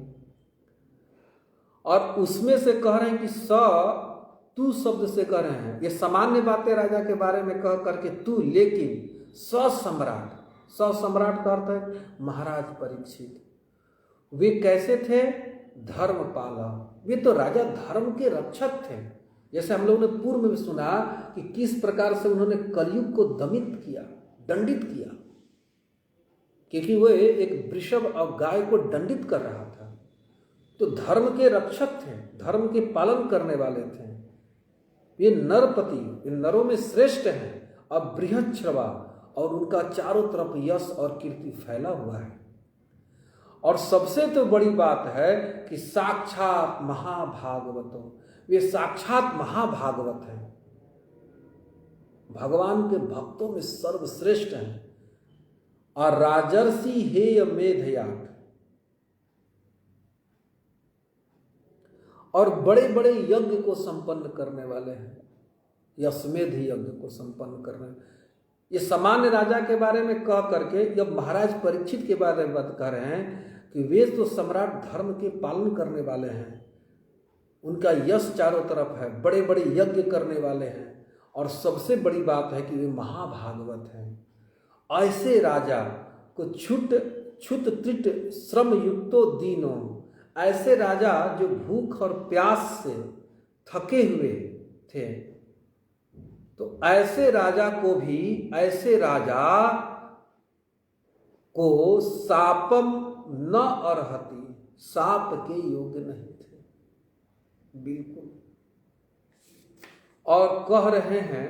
और उसमें से कह रहे हैं कि तू शब्द से कह रहे हैं, ये सामान्य बातें राजा के बारे में कह करके तू, लेकिन सम्राट का अर्थ है महाराज परीक्षित। वे कैसे थे? धर्मपाला, वे तो राजा धर्म के रक्षक थे। जैसे हम लोगों ने पूर्व में सुना कि किस प्रकार से उन्होंने कलयुग को दंडित किया, क्योंकि वो एक वृषभ और गाय को दंडित कर रहा था। तो धर्म के रक्षक थे, धर्म के पालन करने वाले थे। ये नरपति, इन नरों में श्रेष्ठ हैं। अब बृहच्छ्रवा, और उनका चारों तरफ यश और कीर्ति फैला हुआ है। और सबसे तो बड़ी बात है कि साक्षात महाभागवतों, वे साक्षात महाभागवत हैं, भगवान के भक्तों में सर्वश्रेष्ठ हैं। और राजर्षि हेय मेधयाट, और बड़े बड़े यज्ञ को संपन्न करने वाले हैं, यशमेध यज्ञ को संपन्न करने। ये सामान्य राजा के बारे में कह करके जब महाराज परीक्षित के बारे में बात कर रहे हैं कि वे तो सम्राट धर्म के पालन करने वाले हैं, उनका यश चारों तरफ है, बड़े बड़े यज्ञ करने वाले हैं, और सबसे बड़ी बात है कि वे महाभागवत हैं। ऐसे राजा को छुत त्रिट श्रम युक्तो दीनो, ऐसे राजा जो भूख और प्यास से थके हुए थे, तो ऐसे राजा को सापम न अर्हति, साप के योग्य नहीं थे बिल्कुल। और कह रहे हैं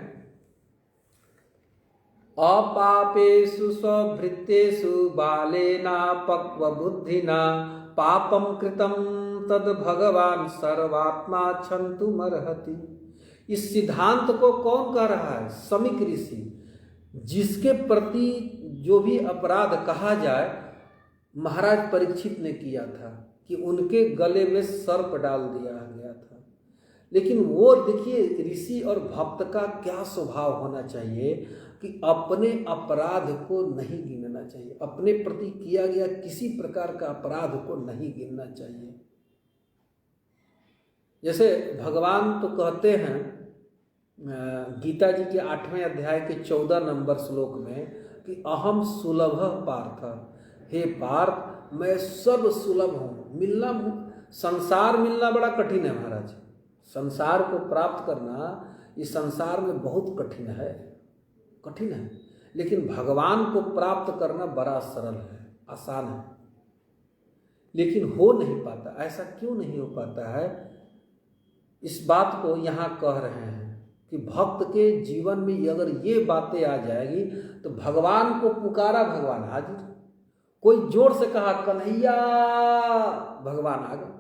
अपापेषु स्वभृत्येषु बालेना पक्व बुद्धिना पापम कृतम तद भगवान सर्वात्मा क्षन्तुमर्हति। इस सिद्धांत को कौन कह रहा है? शमीक ऋषि। जिसके प्रति जो भी अपराध कहा जाए, महाराज परीक्षित ने किया था कि उनके गले में सर्प डाल दिया गया था। लेकिन वो देखिए ऋषि और भक्त का क्या स्वभाव होना चाहिए कि अपने अपराध को नहीं गिनना चाहिए, अपने प्रति किया गया किसी प्रकार का अपराध को नहीं गिनना चाहिए। जैसे भगवान तो कहते हैं गीता जी के 8वें अध्याय के 14 नंबर श्लोक में कि अहम सुलभ पार्थ, हे पार्थ मैं सर्व सुलभ हूँ। संसार मिलना बड़ा कठिन है महाराज, संसार को प्राप्त करना इस संसार में बहुत कठिन है, लेकिन भगवान को प्राप्त करना बड़ा सरल है, आसान है। लेकिन हो नहीं पाता। ऐसा क्यों नहीं हो पाता है? इस बात को यहाँ कह रहे हैं कि भक्त के जीवन में अगर ये बातें आ जाएगी तो भगवान को पुकारा, भगवान हाजिर। कोई जोर से कहा कन्हैया, भगवान आ गए।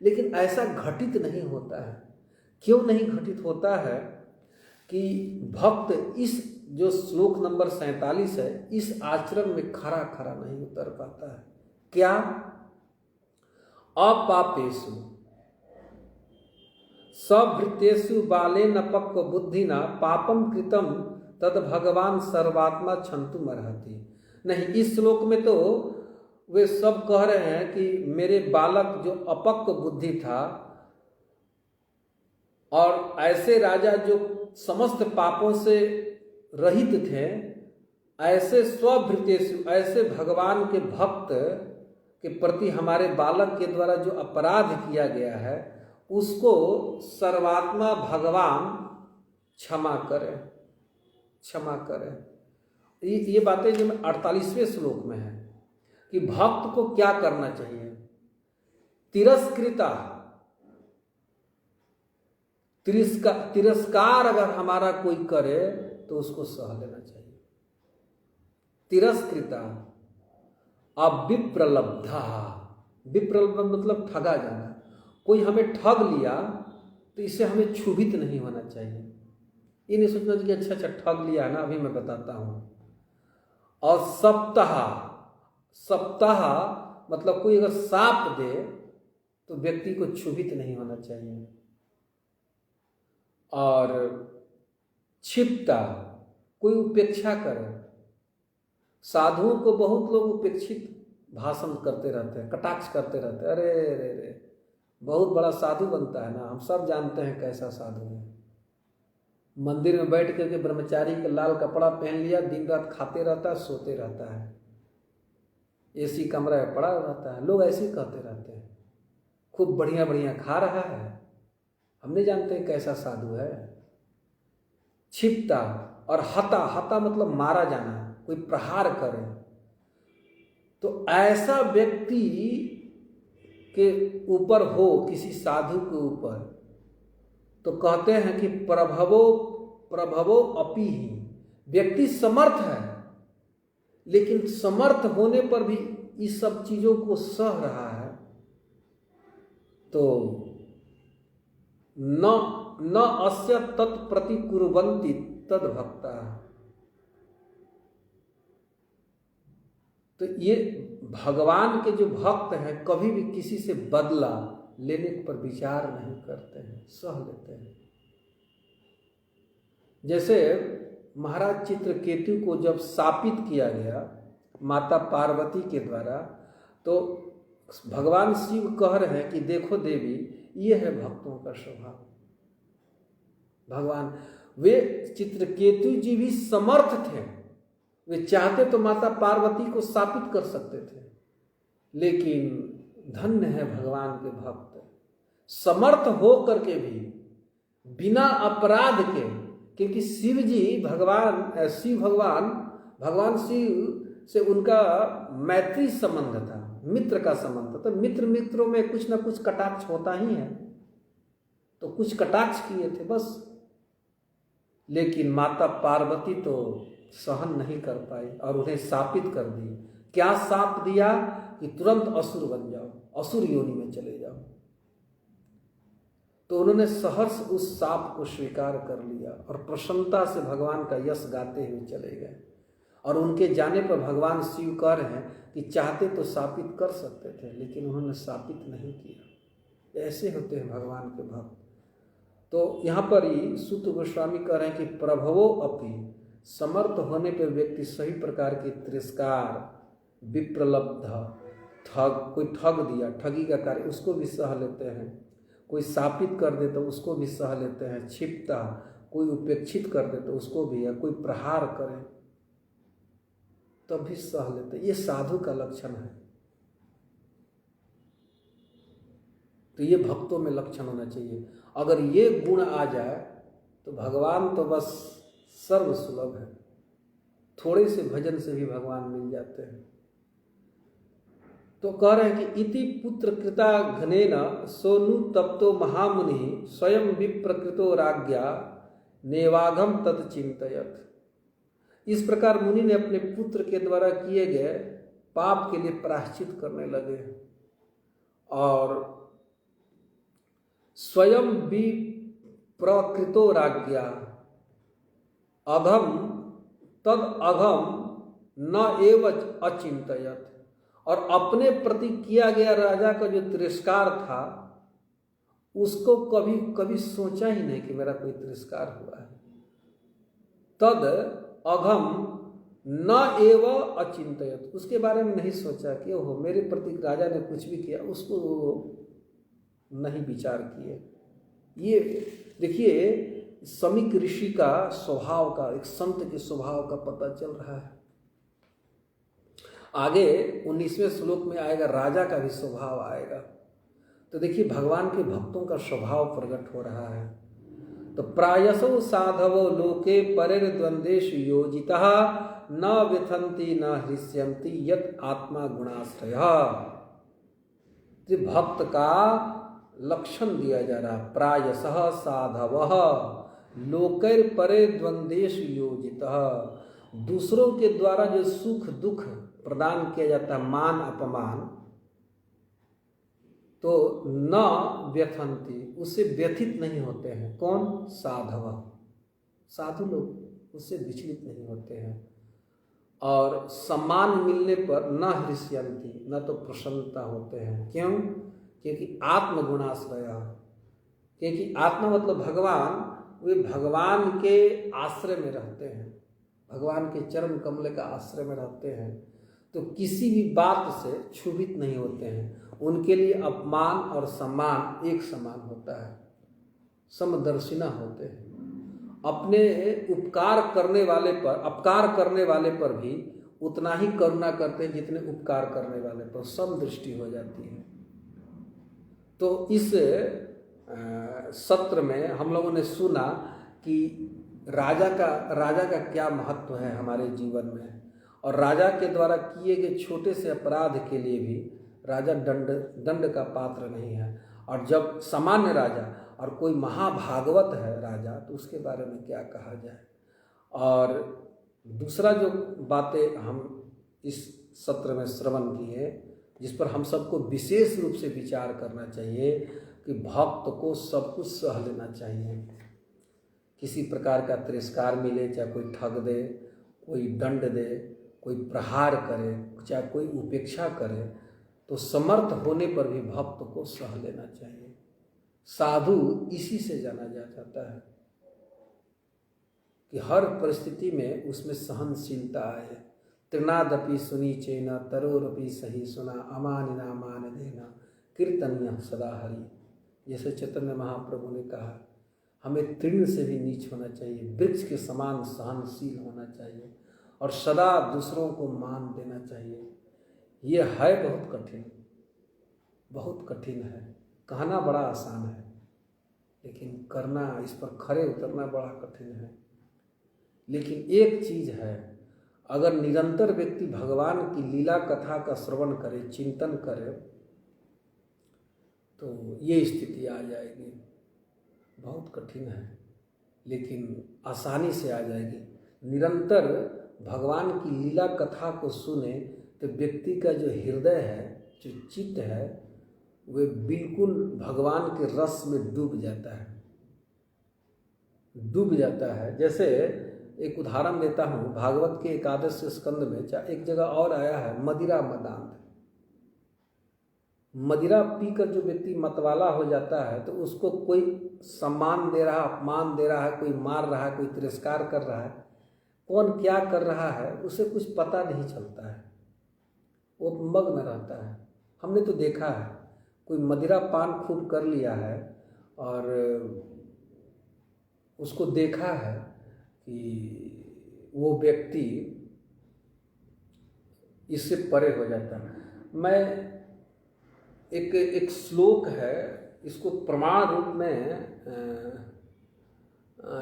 लेकिन ऐसा घटित नहीं होता है। क्यों नहीं घटित होता है? कि भक्त इस जो श्लोक नंबर 47 है, इस आचरण में खरा नहीं उतर पाता है। क्या? अपापेषु सभृत्येषु बालेन पक्व बुद्धिना पापम कृतम तद भगवान सर्वात्मा क्षन्तुमर्हति। नहीं, इस श्लोक में तो वे सब कह रहे हैं कि मेरे बालक जो अपक्व बुद्धि था, और ऐसे राजा जो समस्त पापों से रहित थे, ऐसे स्वभृत्येषु, ऐसे भगवान के भक्त के प्रति हमारे बालक के द्वारा जो अपराध किया गया है उसको सर्वात्मा भगवान क्षमा करे। ये बातें जो 48वें श्लोक में है कि भक्त को क्या करना चाहिए। तिरस्कृता तिरस्कार अगर हमारा कोई करे तो उसको सह लेना चाहिए। तिरस्कृता अविप्रलब्धा, विप्रलब्ध मतलब ठगा जाना। कोई हमें ठग लिया तो इससे हमें क्षुभित नहीं होना चाहिए। ये नहीं सोचना चाहिए कि अच्छा ठग लिया ना, अभी मैं बताता हूँ। और सप्ताह मतलब कोई अगर शाप दे तो व्यक्ति को क्षुभित नहीं होना चाहिए। और क्षिप्ता कोई उपेक्षा करे। साधुओं को बहुत लोग उपेक्षित भाषण करते रहते हैं, कटाक्ष करते रहते हैं। अरे रे रे, बहुत बड़ा साधु बनता है ना, हम सब जानते हैं कैसा साधु है। मंदिर में बैठ करके ब्रह्मचारी का लाल कपड़ा पहन लिया, दिन रात खाते रहता है, सोते रहता है, एसी कमरा में पड़ा रहता है। लोग ऐसे कहते रहते हैं, खूब बढ़िया बढ़िया खा रहा है, हम नहीं जानते कैसा साधु है। क्षिप्ता और हता मतलब मारा जाना, कोई प्रहार करे। तो ऐसा व्यक्ति के ऊपर हो, किसी साधु के ऊपर, तो कहते हैं कि प्रभवो अपि ही, व्यक्ति समर्थ है लेकिन समर्थ होने पर भी इस सब चीजों को सह रहा है, तो न अस्य तत्प्रति कुर्वन्ति तद भक्ता। तो ये भगवान के जो भक्त हैं कभी भी किसी से बदला लेने पर विचार नहीं करते हैं, सह लेते हैं। जैसे महाराज चित्रकेतु को जब शापित किया गया माता पार्वती के द्वारा, तो भगवान शिव कह रहे हैं कि देखो देवी, ये है भक्तों का स्वभाव। भगवान, वे चित्रकेतु जी भी समर्थ थे, वे चाहते तो माता पार्वती को शापित कर सकते थे, लेकिन धन्य है भगवान के भक्त, समर्थ हो करके भी बिना अपराध के, क्योंकि शिव भगवान शिव से उनका मैत्री संबंध था, मित्र का संबंध था। तो मित्रों में कुछ ना कुछ कटाक्ष होता ही है, तो कुछ कटाक्ष किए थे बस। लेकिन माता पार्वती तो सहन नहीं कर पाई और उन्हें शापित कर दी। क्या शाप दिया कि तुरंत असुर बन जाओ, असुर योनि में चले जाओ। तो उन्होंने सहर्ष उस शाप को स्वीकार कर लिया और प्रसन्नता से भगवान का यश गाते हुए चले गए। और उनके जाने पर भगवान शिव कह रहे हैं कि चाहते तो शापित कर सकते थे, लेकिन उन्होंने शापित नहीं किया। ऐसे होते हैं भगवान के भक्त। तो यहाँ पर ही सूत गोस्वामी कह रहे हैं कि प्रभवो अपि, समर्थ होने पर व्यक्ति सही प्रकार के तिरस्कार, विप्रलब्ध, कोई ठग दिया, ठगी का कार्य, उसको भी सह लेते हैं। कोई शापित कर दे तो उसको भी सह लेते हैं। क्षिप्ता, कोई उपेक्षित कर दे तो उसको भी, या कोई प्रहार करे तब भी सह लेते। ये साधु का लक्षण है। तो ये भक्तों में लक्षण होना चाहिए। अगर ये गुण आ जाए तो भगवान तो बस सर्व सुलभ है। थोड़े से भजन से भी भगवान मिल जाते हैं। तो कह रहे हैं कि इति पुत्र कृता घनेन सोनु तप्तो महामुनि स्वयं विप्रकृतो राज्ञा नेवाघम तत् चिंतयत। इस प्रकार मुनि ने अपने पुत्र के द्वारा किए गए पाप के लिए प्रायश्चित करने लगे और स्वयं विप्रकृतो राज्ञा अघम तद अघम न एव अचिंतयत। और अपने प्रति किया गया राजा का जो तिरस्कार था उसको कभी कभी सोचा ही नहीं कि मेरा कोई तिरस्कार हुआ है। तद अघम न एव अचिंतयत, उसके बारे में नहीं सोचा कि ओहो मेरे प्रति राजा ने कुछ भी किया, उसको नहीं विचार किए। ये देखिए समीक ऋषि का स्वभाव का, एक संत के स्वभाव का पता चल रहा है। आगे 19वें श्लोक में आएगा, राजा का भी स्वभाव आएगा। तो देखिए भगवान के भक्तों का स्वभाव प्रकट हो रहा है। तो प्रायसो साधवो लोके परिर्द्वंदेषु योजितः न व्यथन्ति न हृष्यन्ति यत् आत्मा गुणाश्रयः। भक्त का लक्षण दिया जा रहा। प्रायशः साधवः लोकैर परे द्वंद्वेषु योजितः, दूसरों के द्वारा जो सुख दुख प्रदान किया जाता है, मान अपमान, तो न व्यथंती, उससे व्यथित नहीं होते हैं। कौन? साधव, साधु लोग उससे विचलित नहीं होते हैं। और सम्मान मिलने पर न हृष्यंती, न तो प्रसन्नता होते हैं। क्यों? क्योंकि आत्मगुणाश्रय, क्योंकि आत्मा मतलब भगवान, वे भगवान के आश्रय में रहते हैं, भगवान के चरण कमल का आश्रय में रहते हैं, तो किसी भी बात से क्षुभित नहीं होते हैं। उनके लिए अपमान और सम्मान एक समान होता है, समदर्शिना होते हैं। अपने उपकार करने वाले पर, अपकार करने वाले पर भी उतना ही करुणा करते हैं जितने उपकार करने वाले पर, समदृष्टि हो जाती है। तो इस सत्र में हम लोगों ने सुना कि राजा का क्या महत्व है हमारे जीवन में, और राजा के द्वारा किए गए छोटे से अपराध के लिए भी राजा दंड का पात्र नहीं है। और जब सामान्य राजा और कोई महाभागवत है राजा, तो उसके बारे में क्या कहा जाए। और दूसरा जो बातें हम इस सत्र में श्रवण किए, जिस पर हम सबको विशेष रूप से विचार करना चाहिए कि भक्त को सब कुछ सह लेना चाहिए। किसी प्रकार का तिरस्कार मिले, चाहे कोई ठग दे, कोई दंड दे, कोई प्रहार करे, चाहे कोई उपेक्षा करे, तो समर्थ होने पर भी भक्त को सह लेना चाहिए। साधु इसी से जाना जाता है कि हर परिस्थिति में उसमें सहनशीलता आए। त्रिनादपि सुनी चेना तरोरपि सही सुना, अमानिना मान देना, कीर्तनीय सदा हरि। जैसे चैतन्य महाप्रभु ने कहा, हमें तृण से भी नीच होना चाहिए, वृक्ष के समान सहनशील होना चाहिए, और सदा दूसरों को मान देना चाहिए। ये है बहुत कठिन है। कहना बड़ा आसान है, लेकिन करना, इस पर खरे उतरना बड़ा कठिन है। लेकिन एक चीज है, अगर निरंतर व्यक्ति भगवान की लीला कथा का श्रवण करे, चिंतन करे, तो ये स्थिति आ जाएगी। बहुत कठिन है, लेकिन आसानी से आ जाएगी। निरंतर भगवान की लीला कथा को सुने तो व्यक्ति का जो हृदय है, जो चित्त है, वे बिल्कुल भगवान के रस में डूब जाता है। जैसे एक उदाहरण देता हूँ, भागवत के 11वें स्कंद में एक जगह और आया है, मदिरा मदांत। मदिरा पीकर जो व्यक्ति मतवाला हो जाता है, तो उसको कोई सम्मान दे रहा, अपमान दे रहा है, कोई मार रहा है, कोई तिरस्कार कर रहा है, कौन क्या कर रहा है उसे कुछ पता नहीं चलता है, वो मग्न रहता है। हमने तो देखा है, कोई मदिरा पान खूब कर लिया है और उसको देखा है कि वो व्यक्ति इससे परे हो जाता है। मैं एक श्लोक है, इसको प्रमाण रूप में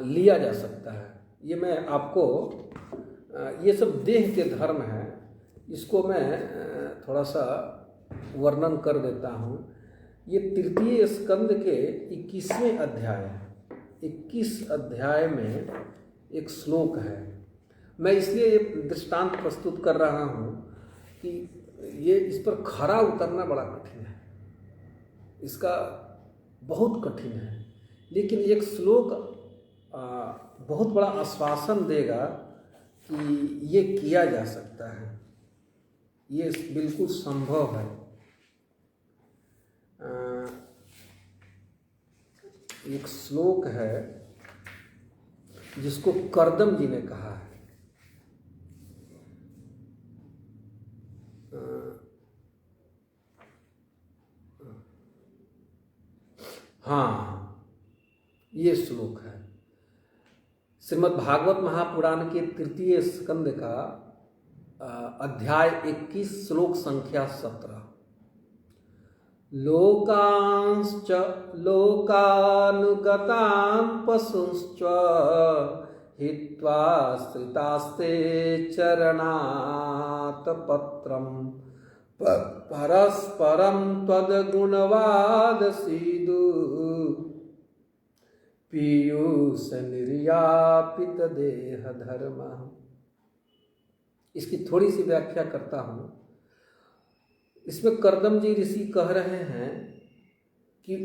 लिया जा सकता है। ये मैं आपको, ये सब देह के धर्म है, इसको मैं थोड़ा सा वर्णन कर देता हूँ। ये तृतीय स्कंद के 21वें अध्याय, 21 अध्याय में एक श्लोक है। मैं इसलिए ये दृष्टांत प्रस्तुत कर रहा हूँ कि ये इस पर खरा उतरना बड़ा कठिन है, इसका बहुत कठिन है। लेकिन एक श्लोक बहुत बड़ा आश्वासन देगा कि ये किया जा सकता है, ये बिल्कुल संभव है। एक श्लोक है जिसको कर्दम जी ने कहा है। हाँ, ये श्लोक है श्रीमद् भागवत महापुराण के तृतीय स्कंद का अध्याय 21 श्लोक संख्या 17। लोकांश्च लोकानुगतान् पशुंश्च हित्वा श्रितास्ते चरणात् पत्रं परस्परम त्वद्गुणवाद सीदु पीयूष निर्यापित देह धर्म। इसकी थोड़ी सी व्याख्या करता हूं। इसमें कर्दम जी ऋषि कह रहे हैं कि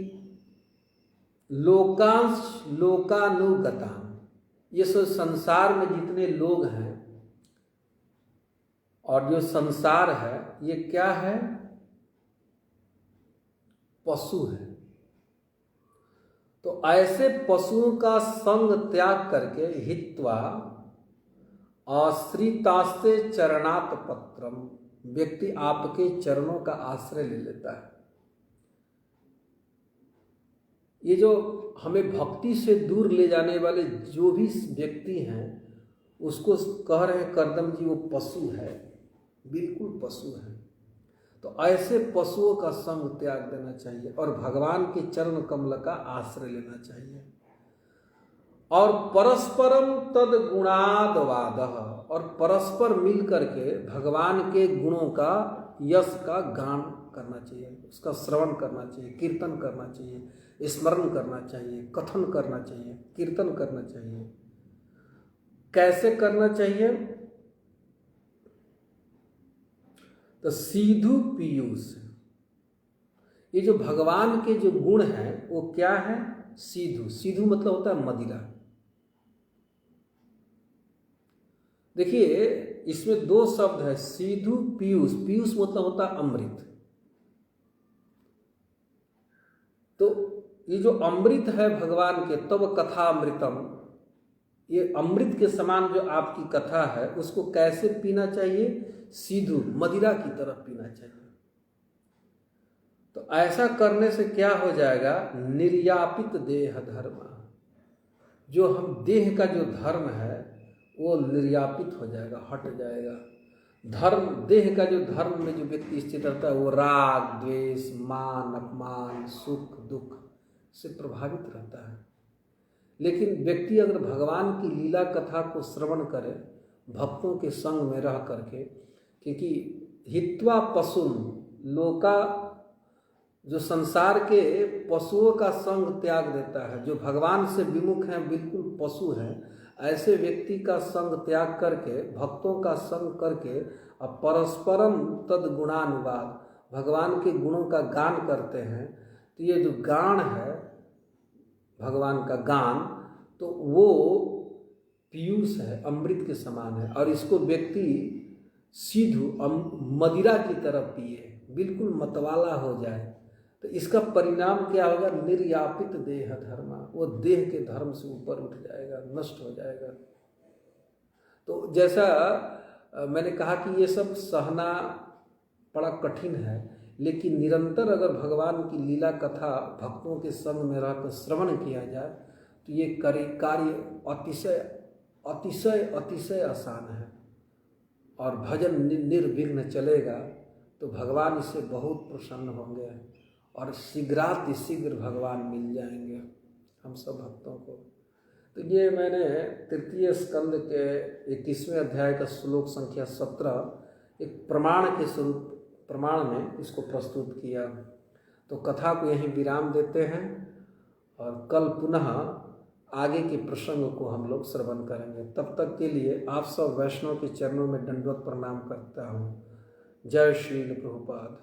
लोकांश लोकानुगता, ये सब संसार में जितने लोग हैं और जो संसार है ये क्या है? पशु है। तो ऐसे पशुओं का संग त्याग करके हित्वा आश्रितास्ते चरणात् पत्रम, व्यक्ति आपके चरणों का आश्रय ले लेता है। ये जो हमें भक्ति से दूर ले जाने वाले जो भी व्यक्ति हैं उसको कह रहे हैं कर्दम जी वो पशु है, बिल्कुल पशु है। तो ऐसे पशुओं का संग त्याग देना चाहिए और भगवान के चरण कमल का आश्रय लेना चाहिए। और परस्परम तद गुणादवाद, और परस्पर मिल करके भगवान के गुणों का यश का गान करना चाहिए, उसका श्रवण करना चाहिए, कीर्तन करना चाहिए, स्मरण करना चाहिए, कथन करना चाहिए, कीर्तन करना चाहिए। कैसे करना चाहिए? तो सीधु पीयूष, ये जो भगवान के जो गुण हैं वो क्या है? सीधु। सीधु मतलब होता है मदिरा। देखिए इसमें दो शब्द है, सीधु पीयूष। पीयूष मतलब होता है अमृत। तो ये जो अमृत है भगवान के, तब कथा अमृतम, ये अमृत के समान जो आपकी कथा है उसको कैसे पीना चाहिए? सीधु, मदिरा की तरह पीना चाहिए। तो ऐसा करने से क्या हो जाएगा? निर्यापित देह धर्म, जो हम देह का जो धर्म है वो निर्यापित हो जाएगा, हट जाएगा। धर्म, देह का जो धर्म में जो व्यक्ति स्थित रहता है वो राग द्वेष मान अपमान सुख दुख से प्रभावित रहता है। लेकिन व्यक्ति अगर भगवान की लीला कथा को श्रवण करे भक्तों के संग में रह करके, क्योंकि हित्वा पशुन लोका, जो संसार के पशुओं का संग त्याग देता है, जो भगवान से विमुख हैं, बिल्कुल पशु हैं, ऐसे व्यक्ति का संग त्याग करके भक्तों का संग करके अब परस्परम तद गुणानुवाद, भगवान के गुणों का गान करते हैं। तो ये जो गान है भगवान का गान, तो वो पीयूष है, अमृत के समान है। और इसको व्यक्ति सीधु मदिरा की तरह पिए, बिल्कुल मतवाला हो जाए, तो इसका परिणाम क्या होगा? निर्यापित देह धर्म, वो देह के धर्म से ऊपर उठ जाएगा, नष्ट हो जाएगा। तो जैसा मैंने कहा कि ये सब सहना बड़ा कठिन है, लेकिन निरंतर अगर भगवान की लीला कथा भक्तों के संग में रहकर श्रवण किया जाए तो ये कार्य अतिशय अतिशय अतिशय आसान है और भजन निर्विघ्न चलेगा। तो भगवान इससे बहुत प्रसन्न होंगे और शीघ्रातिशीघ्र भगवान मिल जाएंगे हम सब भक्तों को। तो ये मैंने तृतीय स्कंद के 21वें अध्याय का श्लोक संख्या 17 एक प्रमाण के स्वरूप, प्रमाण में इसको प्रस्तुत किया। तो कथा को यहीं विराम देते हैं और कल पुनः आगे के प्रसंग को हम लोग श्रवण करेंगे। तब तक के लिए आप सब वैष्णव के चरणों में दंडवत प्रणाम करता हूँ। जय श्रील प्रभुपाद।